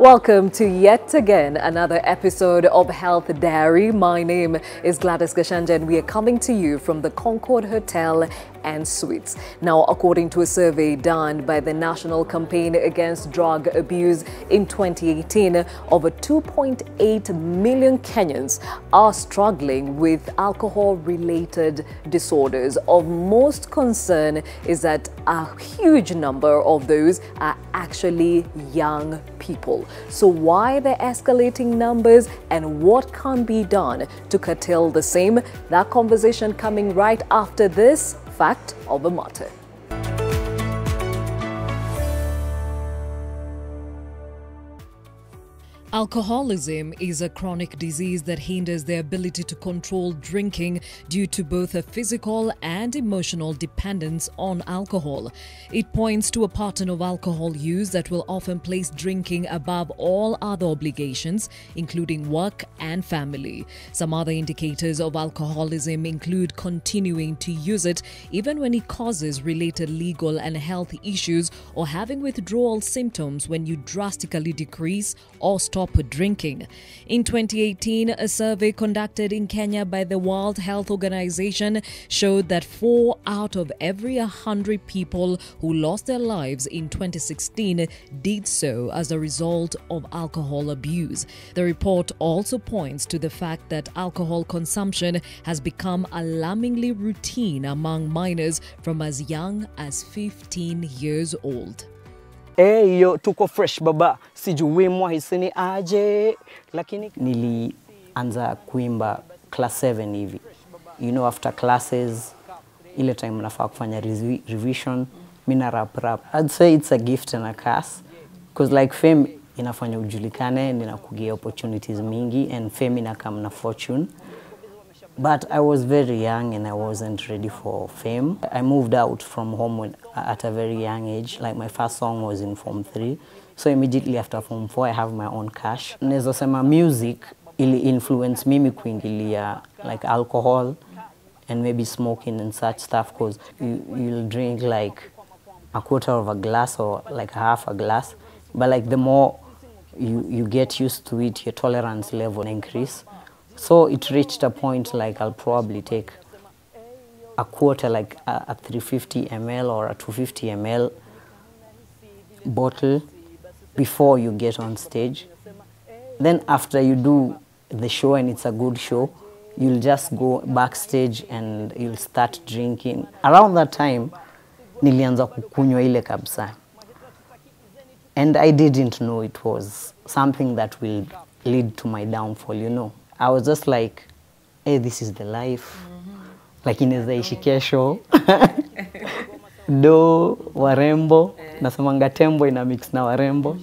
Welcome to yet again another episode of Health Diary. My name is Gladys Gashanja and we are coming to you from the Concord Hotel and Suites. Now, according to a survey done by the National Campaign Against Drug Abuse in 2018, over 2.8 million Kenyans are struggling with alcohol-related disorders. Of most concern is that a huge number of those are actually young people. So why the escalating numbers and what can be done to curtail the same? That conversation coming right after this fact of the matter. Alcoholism is a chronic disease that hinders the ability to control drinking due to both a physical and emotional dependence on alcohol. It points to a pattern of alcohol use that will often place drinking above all other obligations, including work and family. Some other indicators of alcoholism include continuing to use it even when it causes related legal and health issues, or having withdrawal symptoms when you drastically decrease or stop drinking. In 2018, a survey conducted in Kenya by the World Health Organization showed that 4 out of every 100 people who lost their lives in 2016 did so as a result of alcohol abuse. The report also points to the fact that alcohol consumption has become alarmingly routine among minors from as young as 15 years old. Hey yo, tuko fresh baba, sijui mwahisini aje, lakini nilianza kuimba class 7 hivi. You know, after classes, ile time nafaa kufanya revision, mina rap. I'd say it's a gift and a curse, because like fame inafanya ujulikane, ninakugia opportunities mingi, and fame inakam na fortune. But I was very young and I wasn't ready for fame. I moved out from home at a very young age. Like my first song was in Form 3. So immediately after Form 4, I have my own cash. Naweza sema music ili influence mimi kuingilia like alcohol and maybe smoking and such stuff, because you'll drink like a quarter of a glass or like half a glass. But like the more you get used to it, your tolerance level increase. So it reached a point like I'll probably take a quarter, like a 350 ml or a 250 ml bottle before you get on stage. Then after you do the show and it's a good show, you'll just go backstage and you'll start drinking. Around that time, nilianza kukunywa ile kabisa. And I didn't know it was something that will lead to my downfall, you know. I was just like, hey, this is the life. Like inaweza ishi kesho. Do, warembo. Nasemanga tembo ina mix na warembo.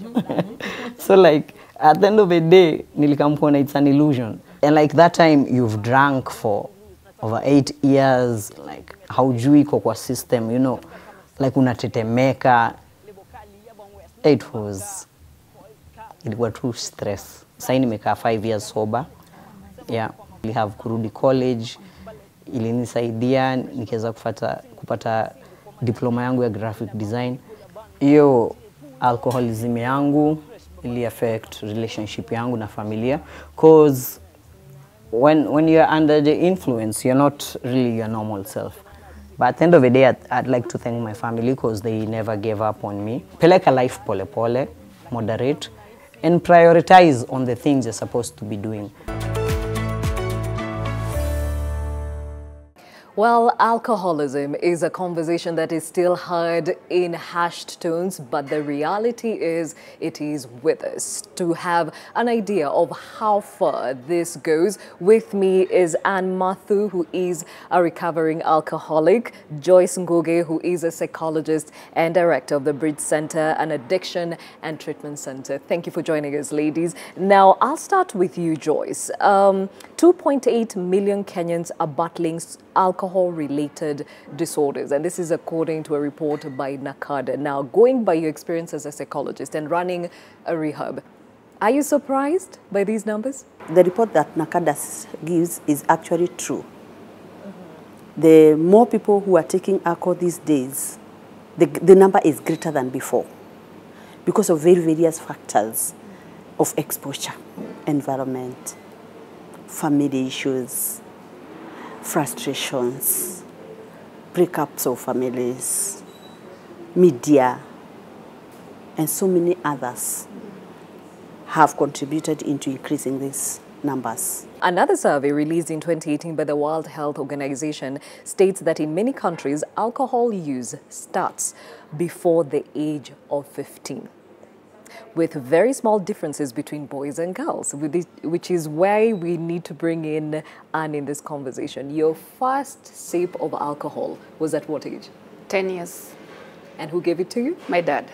So like, at the end of the day, nilikamkuona it's an illusion. And like that time, you've drank for over 8 years. Like, haujui iko kwa system, you know. Like unatetemeka. It was too stress. Sasa nimekaa 5 years sober. Yeah, we have kurudi college, ilinisaidia nikaweza kupata diploma yangu ya graphic design. Hiyo alcoholism yangu ili affect relationship yangu na familia, cause when you're under the influence, you're not really your normal self. But at the end of the day, I'd like to thank my family because they never gave up on me. Peleka life pole pole, moderate, and prioritize on the things you're supposed to be doing. Well, alcoholism is a conversation that is still heard in hushed tones, but the reality is it is with us. To have an idea of how far this goes, with me is Mathu, who is a recovering alcoholic, Joyce Nguge, who is a psychologist and director of the Bridge Center, an addiction and treatment center. Thank you for joining us, ladies. Now, I'll start with you, Joyce. 2.8 million Kenyans are battling alcohol-related disorders, and this is according to a report by NACADA. Now, going by your experience as a psychologist and running a rehab, are you surprised by these numbers? The report that NACADA gives is actually true. The more people who are taking alcohol these days, the number is greater than before because of very various factors. of exposure, environment, family issues, frustrations, breakups of families, media, and so many others have contributed into increasing these numbers. Another survey released in 2018 by the World Health Organization states that in many countries, alcohol use starts before the age of 15, with very small differences between boys and girls, which is why we need to bring in Anne in this conversation. Your first sip of alcohol was at what age? 10 years. And who gave it to you? My dad.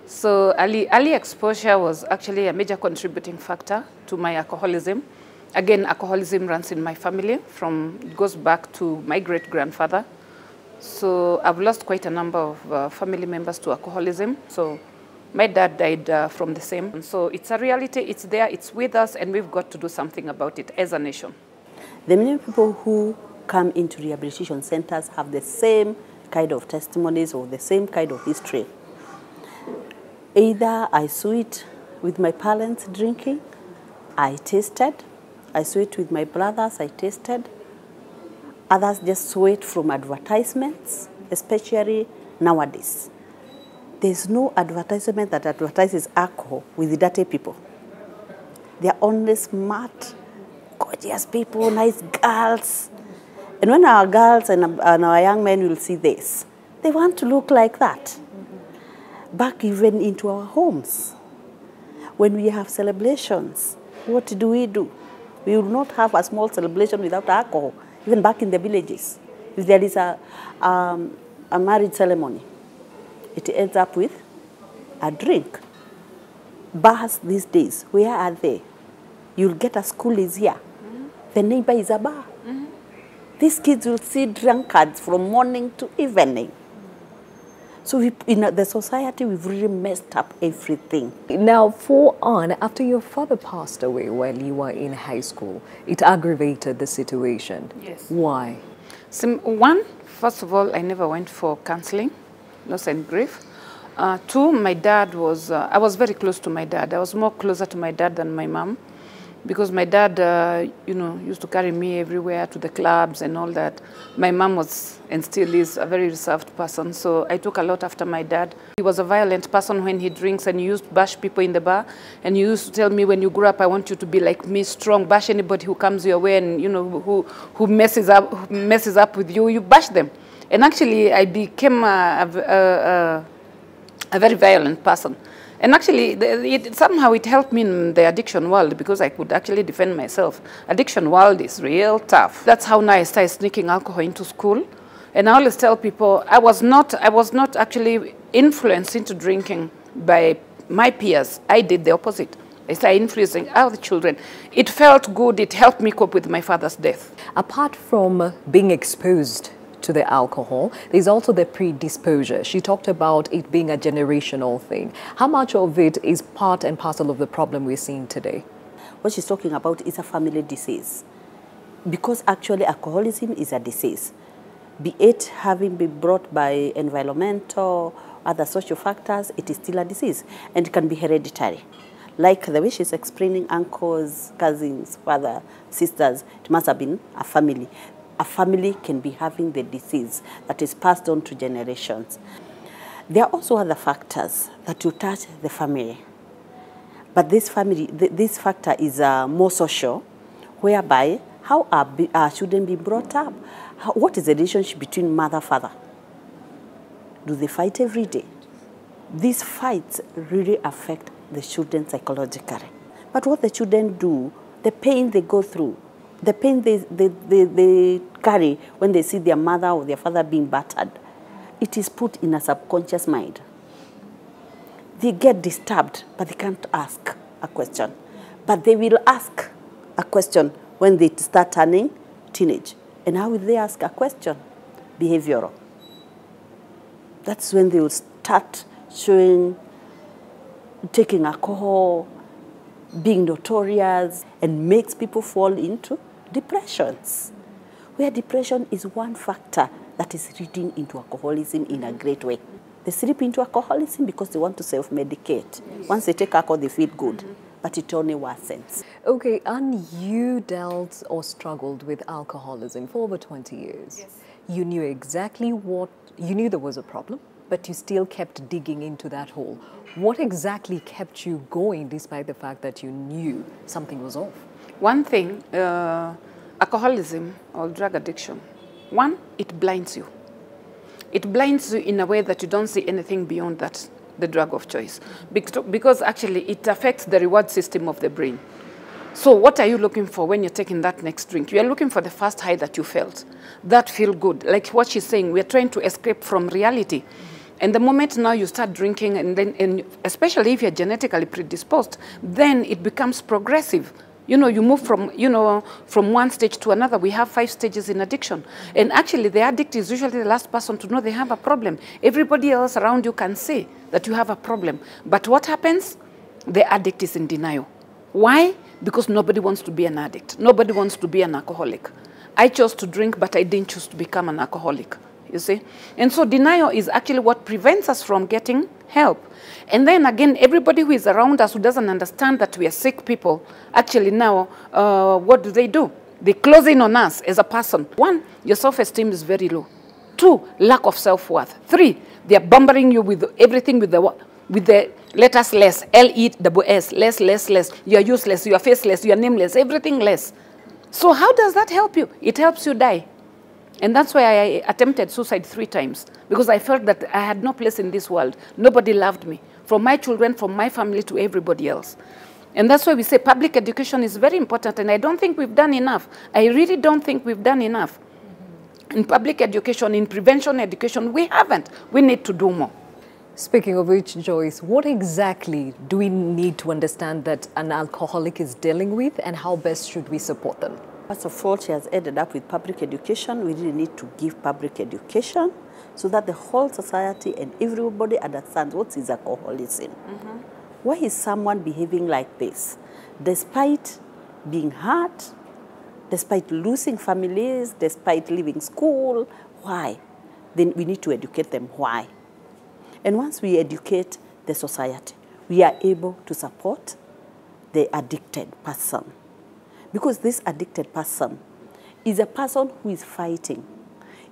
So early exposure was actually a major contributing factor to my alcoholism. Again, alcoholism runs in my family. It goes back to my great-grandfather. So I've lost quite a number of family members to alcoholism. So my dad died from the same. So it's a reality, it's there, it's with us, and we've got to do something about it as a nation. The many people who come into rehabilitation centers have the same kind of testimonies or the same kind of history. Either I saw it with my parents drinking, I tasted. I saw it with my brothers, I tasted. Others just saw it from advertisements, especially nowadays. There's no advertisement that advertises alcohol with dirty people. They're only smart, gorgeous people, nice girls. And when our girls and our young men will see this, they want to look like that. Back even into our homes. When we have celebrations, what do? We will not have a small celebration without alcohol, even back in the villages. If there is a marriage ceremony, it ends up with a drink. Bars these days, where are they? You'll get a school is here. The neighbor is a bar. These kids will see drunkards from morning to evening. So in the society, we've really messed up everything. Now, for Anne, after your father passed away while you were in high school, it aggravated the situation. Yes. Why? One, first of all, I never went for counseling, loss and grief. Two, my dad was, I was very close to my dad. I was more closer to my dad than my mom. Because my dad, used to carry me everywhere to the clubs and all that. My mom was, and still is, a very reserved person, so I took a lot after my dad. He was a violent person when he drinks, and he used to bash people in the bar. And he used to tell me, when you grow up, I want you to be like me, strong. Bash anybody who comes your way and, who messes up with you, you bash them. And actually, I became a very violent person. And actually, somehow it helped me in the addiction world because I could actually defend myself. Addiction world is real tough. That's how now I started sneaking alcohol into school. And I always tell people, I was not actually influenced into drinking by my peers. I did the opposite. I started influencing other children. It felt good. It helped me cope with my father's death. Apart from being exposed to the alcohol, there's also the predisposure. She talked about it being a generational thing. How much of it is part and parcel of the problem we're seeing today? What she's talking about is a family disease. Because actually alcoholism is a disease. Be it having been brought by environmental, other social factors, it is still a disease. And it can be hereditary. Like the way she's explaining uncles, cousins, father, sisters, it must have been a family. A family can be having the disease that is passed on to generations. There are also other factors that will touch the family. But this factor is more social, whereby how are children being brought up? What is the relationship between mother and father? Do they fight every day? These fights really affect the children psychologically. But what the children do, the pain they go through, the pain they carry when they see their mother or their father being battered, it is put in a subconscious mind. They get disturbed, but they can't ask a question. But they will ask a question when they start turning teenage. And how will they ask a question? Behavioral. That's when they will start showing, taking alcohol, being notorious, and makes people fall into depressions, where depression is one factor that is leading into alcoholism in a great way. They slip into alcoholism because they want to self-medicate. Yes. Once they take alcohol, they feel good, but it only worsens. Okay, and you dealt or struggled with alcoholism for over 20 years. Yes. You knew exactly you knew there was a problem, but you still kept digging into that hole. What exactly kept you going despite the fact that you knew something was off? One thing, alcoholism or drug addiction, one, it blinds you. It blinds you in a way that you don't see anything beyond that, the drug of choice. Because actually it affects the reward system of the brain. So what are you looking for when you're taking that next drink? You are looking for the first high that you felt. That feel good. Like what she's saying, we're trying to escape from reality. And the moment now you start drinking, and especially if you're genetically predisposed, then it becomes progressive. You know, you move from one stage to another. We have 5 stages in addiction. And actually, the addict is usually the last person to know they have a problem. Everybody else around you can say that you have a problem. But what happens? The addict is in denial. Why? Because nobody wants to be an addict. Nobody wants to be an alcoholic. I chose to drink, but I didn't choose to become an alcoholic. You see? And so denial is actually what prevents us from getting help. And then again, everybody who is around us who doesn't understand that we are sick people, actually now, what do? They close in on us as a person. 1, your self-esteem is very low. 2, lack of self-worth. 3, they are bombarding you with everything with the letters less, L-E-S-S, less. You are useless, you are faceless, you are nameless, everything less. So how does that help you? It helps you die. And that's why I attempted suicide 3 times, because I felt that I had no place in this world. Nobody loved me, from my children, from my family to everybody else. And that's why we say public education is very important, and I don't think we've done enough. I really don't think we've done enough. In public education, in prevention education, we haven't. We need to do more. Speaking of which, Joyce, what exactly do we need to understand that an alcoholic is dealing with, and how best should we support them? First of all, she has ended up with public education. We really need to give public education so that the whole society and everybody understands what is alcoholism. Why is someone behaving like this? Despite being hurt, despite losing families, despite leaving school, why? Then we need to educate them why. And once we educate the society, we are able to support the addicted person. Because this addicted person is a person who is fighting,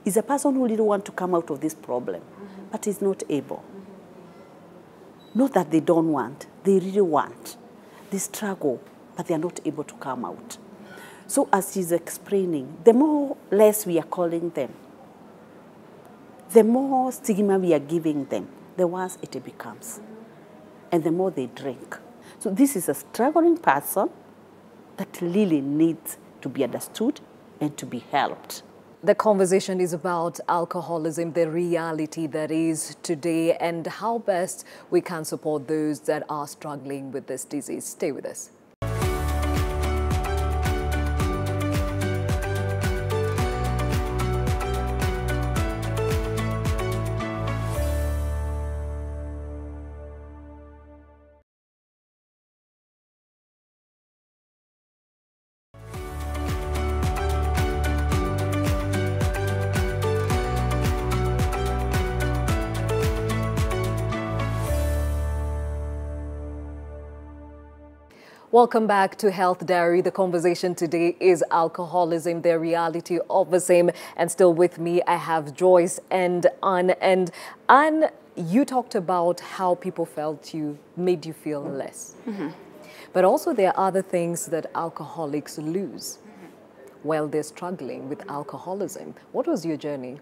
is a person who really wants to come out of this problem, but is not able. Not that they don't want, they really want. They struggle, but they are not able to come out. So as she's explaining, the more less we are calling them, the more stigma we are giving them, the worse it becomes. And the more they drink. So this is a struggling person that really needs to be understood and to be helped. The conversation is about alcoholism, the reality that is today, and how best we can support those that are struggling with this disease. Stay with us. Welcome back to Health Diary. The conversation today is alcoholism, the reality of the same. And still with me, I have Joyce and Anne. And Anne, you talked about how people felt made you feel less. But also there are other things that alcoholics lose while they're struggling with alcoholism. What was your journey?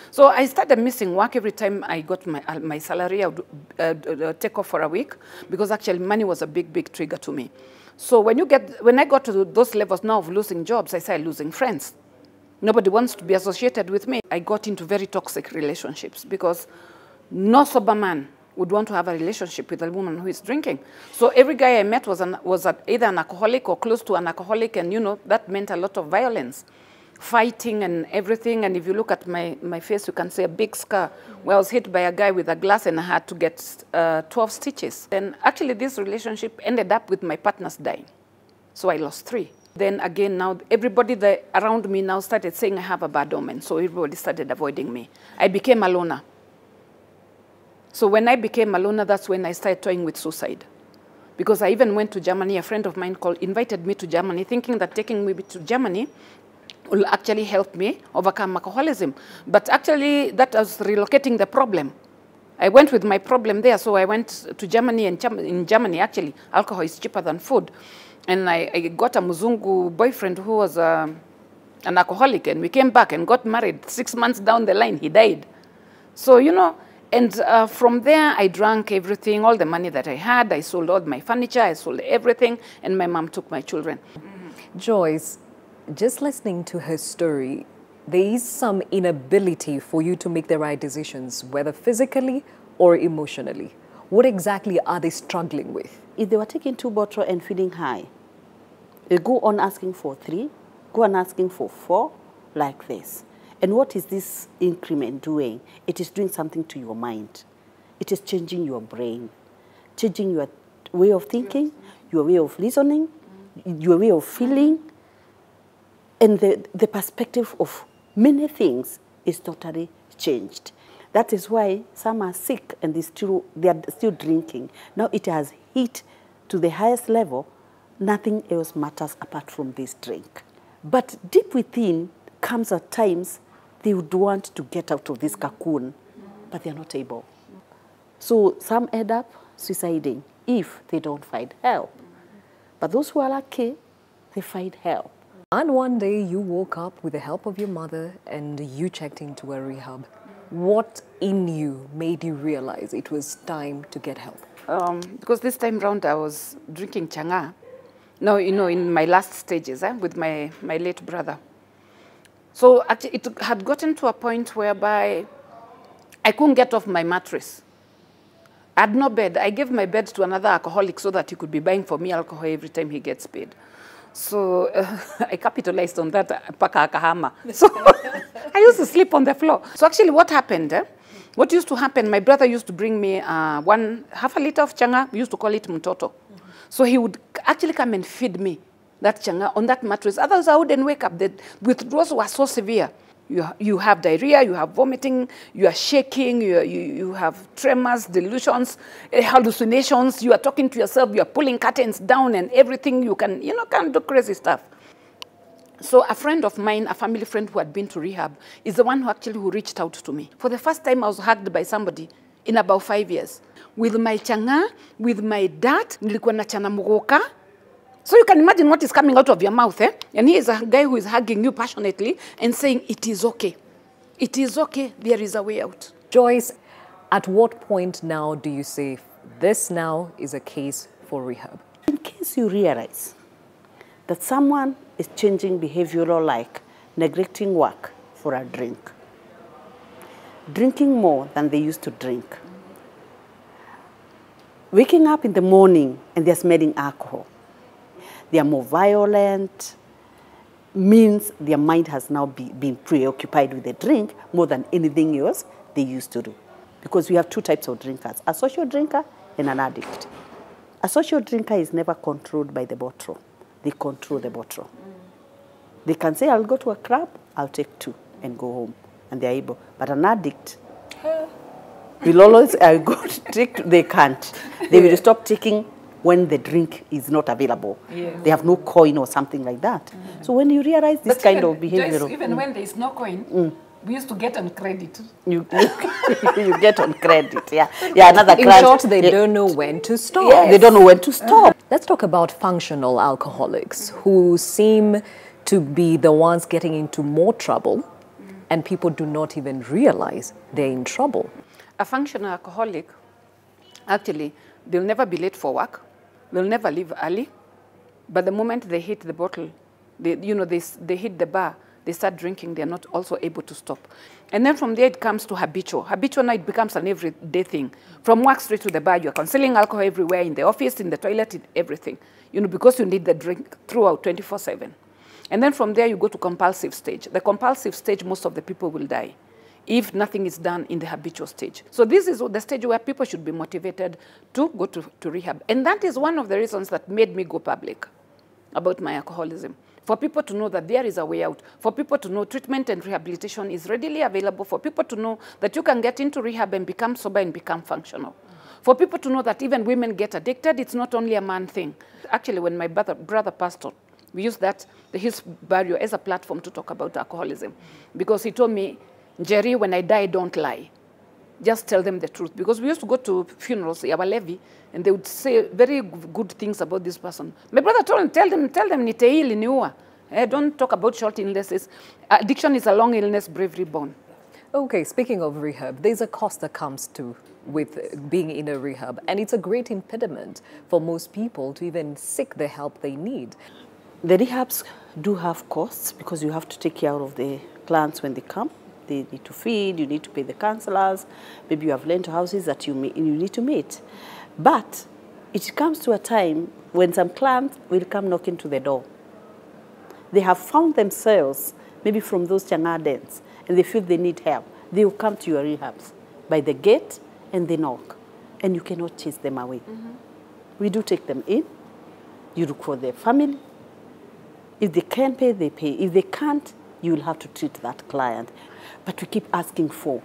So I started missing work every time I got my salary. I would take off for a week, because actually money was a big trigger to me. So when I got to those levels now of losing jobs, I started losing friends. Nobody wants to be associated with me. I got into very toxic relationships, because no sober man would want to have a relationship with a woman who is drinking. So every guy I met was either an alcoholic or close to an alcoholic, and that meant a lot of violence. Fighting and everything. And if you look at my face, you can see a big scar where I was hit by a guy with a glass and I had to get 12 stitches. And actually this relationship ended up with my partners dying. So I lost 3. Then again, now everybody around me now started saying I have a bad omen. So everybody started avoiding me. I became a loner. So when I became a loner, that's when I started toying with suicide. Because I even went to Germany. A friend of mine invited me to Germany, thinking that taking me to Germany will actually help me overcome alcoholism. But actually, that was relocating the problem. I went with my problem there, so I went to Germany, and in Germany, actually, alcohol is cheaper than food. And I got a Muzungu boyfriend who was an alcoholic, and we came back and got married. 6 months down the line, he died. So, you know, and from there, I drank everything, all the money that I had. I sold all my furniture, I sold everything, and my mom took my children. Joyce, just listening to her story, there is some inability for you to make the right decisions, whether physically or emotionally. What exactly are they struggling with? If they were taking 2 bottles and feeling high, they go on asking for 3, go on asking for 4, like this. And what is this increment doing? It is doing something to your mind. It is changing your brain, changing your way of thinking, your way of listening, your way of feeling, and the perspective of many things is totally changed. That is why some are sick and they are still drinking. Now it has hit to the highest level. Nothing else matters apart from this drink. But deep within comes at times they would want to get out of this cocoon, but they're not able. So some end up suiciding if they don't find help. But those who are lucky, they find help. And one day you woke up with the help of your mother and you checked into a rehab. What in you made you realize it was time to get help? Because this time round I was drinking changa. Now, you know, in my last stages with my late brother. So actually, it had gotten to a point whereby I couldn't get off my mattress. I had no bed. I gave my bed to another alcoholic so that he could be buying for me alcohol every time he gets paid. So I capitalized on that, paka akahama. So I used to sleep on the floor. So actually what happened, what used to happen, my brother used to bring me half a liter of changa. We used to call it mtoto. So he would actually come and feed me that changa on that mattress. Otherwise, I wouldn't wake up. The withdrawals were so severe. You have diarrhea, you have vomiting, you are shaking, you have tremors, delusions, hallucinations. You are talking to yourself, you are pulling curtains down and everything. You can, can't do crazy stuff. So a friend of mine, a family friend who had been to rehab, is the one who reached out to me. For the first time, I was hugged by somebody in about 5 years. With my changa, with my dad, nilikuwa na chana mugoka. So you can imagine what is coming out of your mouth, And he is a guy who is hugging you passionately and saying, it is okay. It is okay, there is a way out. Joyce, at what point now do you say, this now is a case for rehab? In case you realize that someone is changing behavioral, like neglecting work for a drink, drinking more than they used to drink, waking up in the morning and they're smelling alcohol, they are more violent, means their mind has now been preoccupied with the drink more than anything else they used to do. Because we have 2 types of drinkers, a social drinker and an addict. A social drinker is never controlled by the bottle. They control the bottle. They can say, I'll go to a club, I'll take 2 and go home. And they're able. But an addict will always go to take, they can't. They will stop taking when the drink is not available. Yes. They have no coin or something like that. So when you realize this kind of behavior... Even when there is no coin, we used to get on credit. You get on credit, yeah. Yeah, another In short, they don't know when to stop. Yes. They don't know when to stop. Let's talk about functional alcoholics who seem to be the ones getting into more trouble and people do not even realize they're in trouble. A functional alcoholic, actually, they'll never be late for work. They'll never leave early. But the moment they hit the bottle, they hit the bar, they start drinking, they're not also able to stop. And then from there it comes to habitual. Habitual now it becomes an everyday thing. From work straight to the bar, you're concealing alcohol everywhere, in the office, in the toilet, in everything. Because you need the drink throughout 24/7. And then from there you go to compulsive stage. The compulsive stage, most of the people will die if nothing is done in the habitual stage. So this is the stage where people should be motivated to go to rehab. And that is one of the reasons that made me go public about my alcoholism. for people to know that there is a way out, for people to know treatment and rehabilitation is readily available, for people to know that you can get into rehab and become sober and become functional. For people to know that even women get addicted, it's not only a man thing. Actually, when my brother passed on, we used his burial as a platform to talk about alcoholism. Because he told me, Jerry, when I die, don't lie. Just tell them the truth. Because we used to go to funerals, our levy, and they would say very good things about this person. My brother told him, tell them, niteili niua. Don't talk about short illnesses. Addiction is a long illness, bravery born. Okay, speaking of rehab, there's a cost that comes with being in a rehab, and it's a great impediment for most people to even seek the help they need. The rehabs do have costs because you have to take care of the clients when they come. They need to feed, you need to pay the counselors, maybe you have rental houses that you need to meet. But it comes to a time when some clients will come knocking to the door. They have found themselves maybe from those changadens and they feel they need help. They will come to your rehabs by the gate and they knock, and you cannot chase them away. We do take them in. You look for their family. If they can pay, they pay. If they can't, you will have to treat that client. But we keep asking for,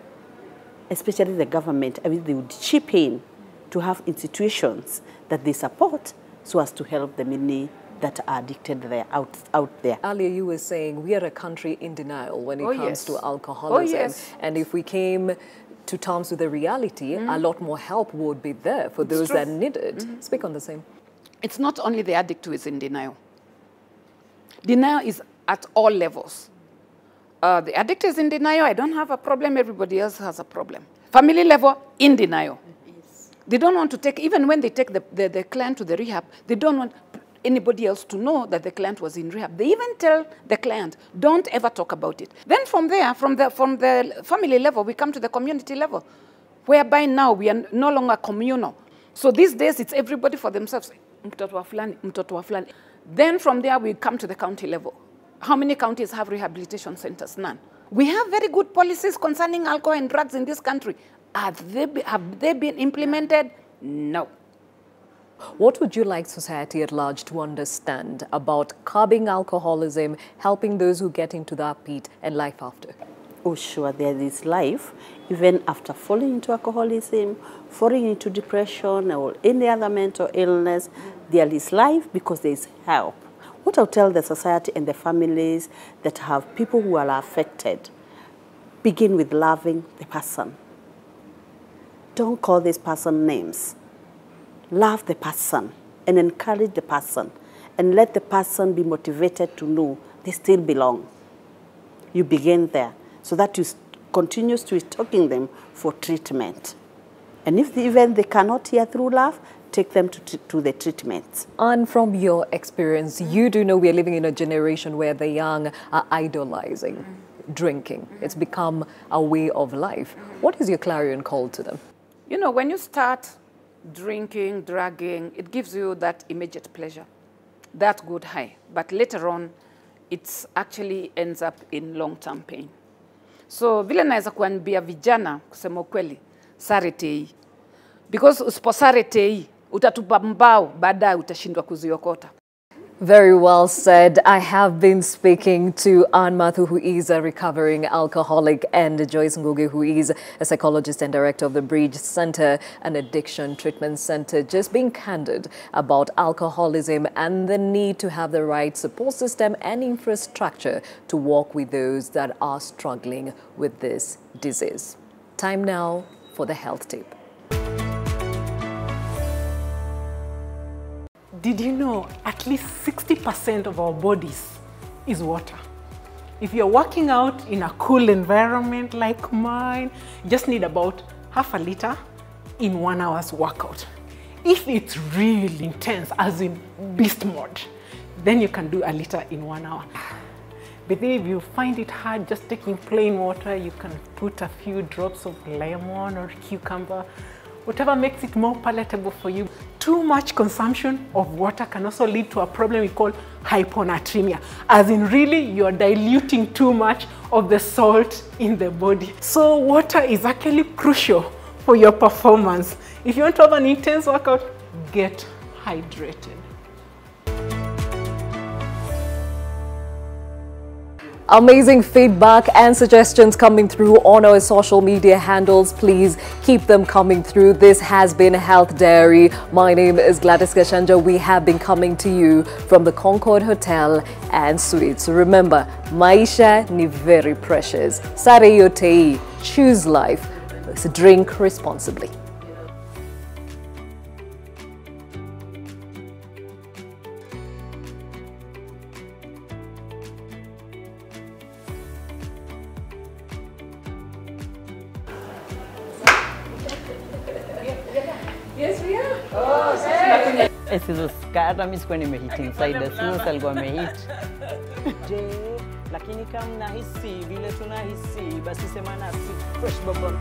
especially the government, I mean, they would chip in to have institutions that they support so as to help the many that are addicted there, out there. Earlier you were saying we are a country in denial when it comes to alcoholism. Oh, yes. And if we came to terms with the reality, a lot more help would be there for those that need it. Speak on the same. It's not only the addict who is in denial. Denial is at all levels. The addict is in denial, I don't have a problem, everybody else has a problem. Family level, in denial. Yes. They don't want to take, even when they take the client to the rehab, they don't want anybody else to know that the client was in rehab. They even tell the client, don't ever talk about it. Then from there, from the family level, we come to the community level, whereby now we are no longer communal. So these days, it's everybody for themselves. Mtoto wa fulani, mtoto wa fulani. Then from there, we come to the county level. How many counties have rehabilitation centers? None. We have very good policies concerning alcohol and drugs in this country. Have they been implemented? No. What would you like society at large to understand about curbing alcoholism, helping those who get into that pit, and life after? Oh, sure, there is life, even after falling into alcoholism, falling into depression, or any other mental illness, there is life because there is help. What I'll tell the society and the families that have people who are affected, begin with loving the person. Don't call this person names. Love the person and encourage the person and let the person be motivated to know they still belong. You begin there so that you continue to talking them for treatment. And if even they cannot hear through love, take them to the treatment. And from your experience, you do know we are living in a generation where the young are idolizing drinking. It's become a way of life. What is your clarion call to them? You know, when you start drinking, drugging, it gives you that immediate pleasure, that good high. But later on, it actually ends up in long-term pain. So vile naweza kuambia vijana kusema ukweli, sare tei. Because usiposare tei, utatupa mbao, baadaye utashindwa kuziokota. Very well said. I have been speaking to Mathu, who is a recovering alcoholic, and Joyce Ngugi, who is a psychologist and director of the Bridge Center, an addiction treatment center, just being candid about alcoholism and the need to have the right support system and infrastructure to work with those that are struggling with this disease. Time now for the health tip. Did you know at least 60% of our bodies is water? If you're working out in a cool environment like mine, you just need about half a liter in 1 hour's workout. If it's really intense, as in beast mode, then you can do a liter in 1 hour. But if you find it hard just taking plain water, you can put a few drops of lemon or cucumber, whatever makes it more palatable for you. Too much consumption of water can also lead to a problem we call hyponatremia, as in really you're diluting too much of the salt in the body. So water is actually crucial for your performance. If you want to have an intense workout, get hydrated. Amazing feedback and suggestions coming through on our social media handles. Please keep them coming through. This has been Health Diary. My name is Gladys Gashanja. We have been coming to you from the Concord Hotel and Suites. Remember, maisha ni very precious. Sare yote, choose life. Drink responsibly. Hata mimi sikuwa nimehit inside, sio alikuwa amehit. Je, lakini kama nahisi vile tunahisi basi sema nasi fresh baba.